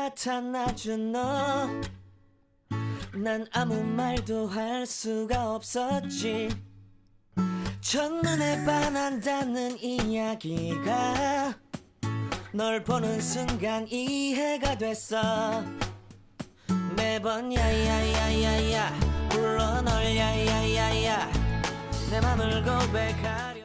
나타나준 너, 난 아무 말도 할 수가 없었지. 첫눈에 반한다는 이야기가 널 보는 순간 이해가 됐어. 매번 야야야야야 불러 널 야야야야 내 맘을 고백하려.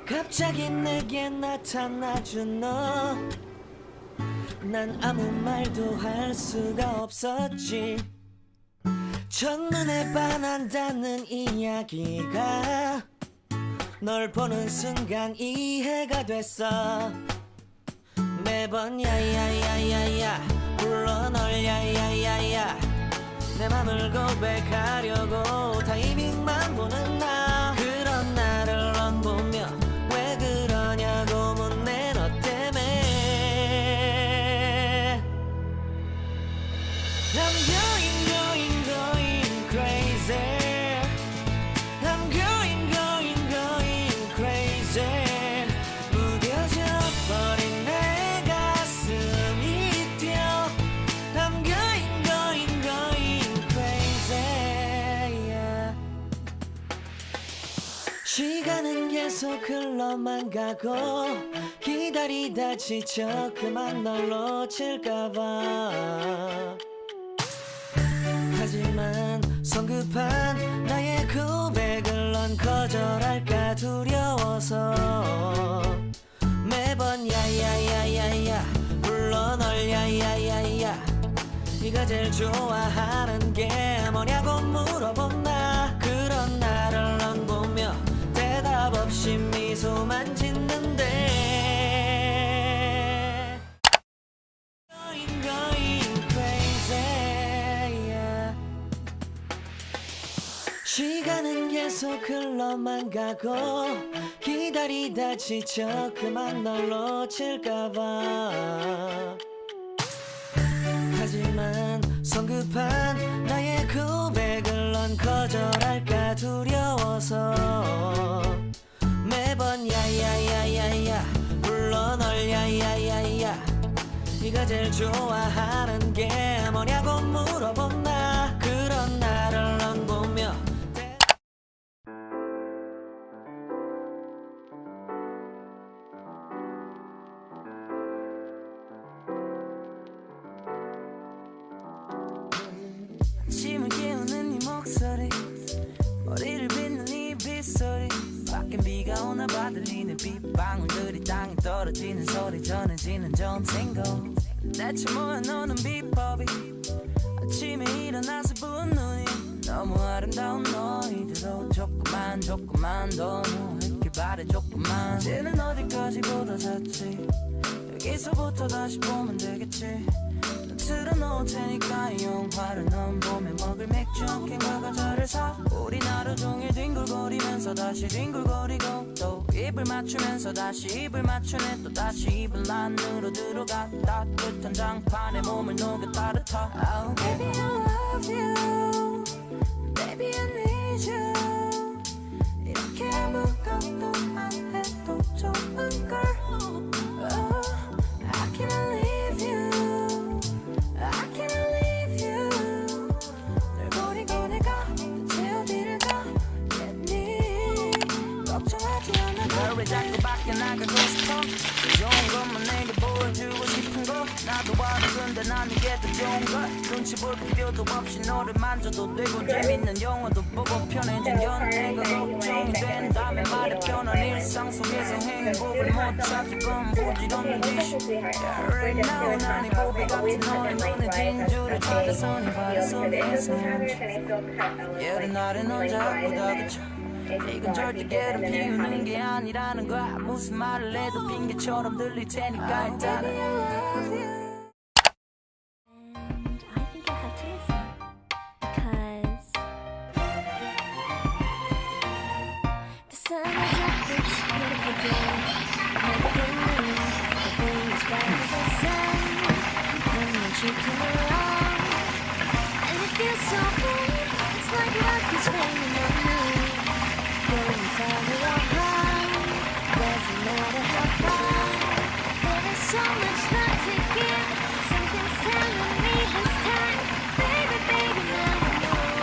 갑자기 내게 나타나준 너, 난 아무 말도 할 수가 없었지. 첫눈에 반한다는 이야기가 널 보는 순간 이해가 됐어. 매번 야야야야야 불러 널 야야야야 내 맘을 고백하려고 타이밍만 보는 나. 그런 나를 넌 보며 왜 그러냐고 묻네 너 때문에. I'm going crazy. I'm going crazy. 무뎌져 버린 내 가슴이 뛰어. I'm going crazy. Yeah. 시간은 계속 흘러만 가고 기다리다 지쳐 그만 널 놓칠까봐. 하지만 성급한 나의 고백을 넌 거절할까 두려워서 매번 야야야야야 불러 널 야야야야 네가 제일 좋아하는 게 뭐냐고 물어본 나. 그런 나를 넌 보며 대답 없이 미소만 짓는데. 시간은 계속 흘러만 가고 기다리다 지쳐 그만 널 놓칠까봐. 하지만 성급한 나의 고백을 넌 거절할까 두려워서 매번 야야야야야 불러 널 야야야야 네가 제일 좋아하는 게 뭐냐고 물어본 나. 그런 나를 넌 보며 아침을 깨우는 네 목소리 머리를 빗는 네 빗소리 밖엔 비가 오나 봐 들리는 빗방울들이 땅에 떨어지는 소리 전해지는 점생고 대체 뭐야 너는 비법이 아침에 일어나서 부은 눈이 너무 아름다운 너희들로 조금만 더 누울길 바래 조금만. 이제는 어디까지 보다 잤지 여기서부터 다시 보면 되겠지. 틀어놓을 테니까 이 영화를 넌 보며 먹을 맥주 캔과 과자를 사. 우린 하루 종일 뒹굴거리면서 다시 뒹굴거리고 또 입을 맞추면서 다시 입을 맞추네. 또 다시 입을 안으로 들어가 따뜻한 장판에 몸을 녹여 따뜻하. Oh baby I love you, baby I need you. 자꾸 밖에 나가고 싶어 좋은 것만 내게 보여주고 싶은 거 나도 알아 근데 난 이게 더 좋은 걸 눈치 볼 필요도 없이 너를 만져도 되고 재밌는 영화도 보고 편해진 연애가 걱정이 된다면 말해 편한 일상 속에서 행복을 못 찾을 건 부질없는 짓 Right now 난 이 보배 같은 너의 눈에 진주를 찾아서 네 발의 손에서 예른 날에 넌 자꾸 다그쳐 이건 절대 게으름 피우는 게 아니라는 거야 무슨 말을 해도 핑계처럼 들릴 테니까 일단 You come along, and it feels so good. It's like luck is raining on me. Go and follow your heart. Doesn't matter how far. There is so much love to give. Something's telling me this time, baby, baby, now I know.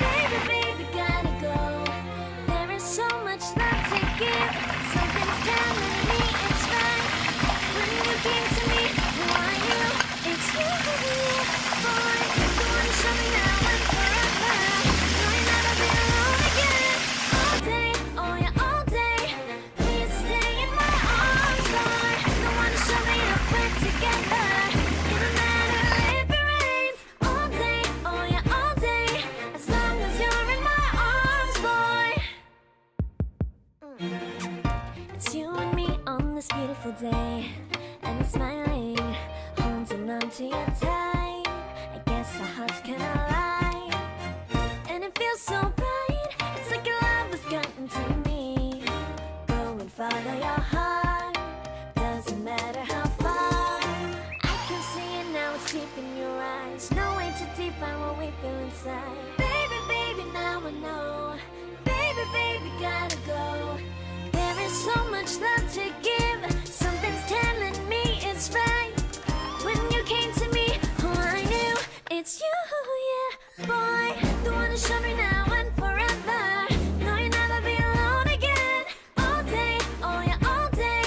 Baby, baby, gotta go. There is so much love to give. Something's telling me it's right. When you came to me, who are you? It's you, boy. The one to show me now and forever. No, you'll never be alone again. All day, oh yeah, all day. Please stay in my arms, boy. The one to show me if we're together. It don't matter if it rains. All day, oh yeah, all day. As long as you're in my arms, boy. It's you and me on this beautiful day, and it's smiling. Holding on to your tight, I guess our hearts can align. And it feels so bright, it's like your love has gotten to me. Go and follow your heart, doesn't matter how far. I can see it now, it's deep in your eyes. No way to define what we feel inside. Baby, baby, now I know. Baby, baby, gotta go. There is so much love to give. Something's telling me it's right. When you came to me, oh I knew it's you, yeah, boy. The one to show me now and forever. No, you'll never be alone again. All day, oh yeah, all day.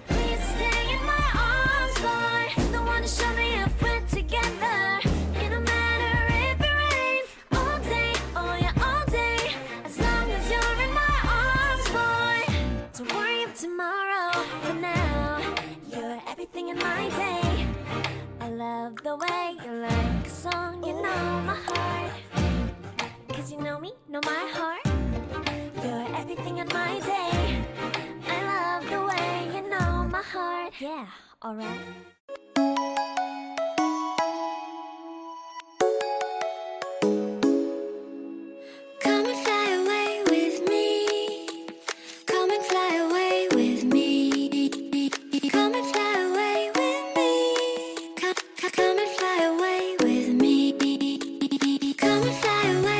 Please stay in my arms, boy. The one to show me if we're together. It don't matter if it rains. All day, oh yeah, all day. As long as you're in my arms, boy. Don't worry of tomorrow. For now, you're everything in my day. I love the way you like a song, you know my heart. Cause you know me, know my heart. You're everything in my day. I love the way you know my heart. Yeah, alright.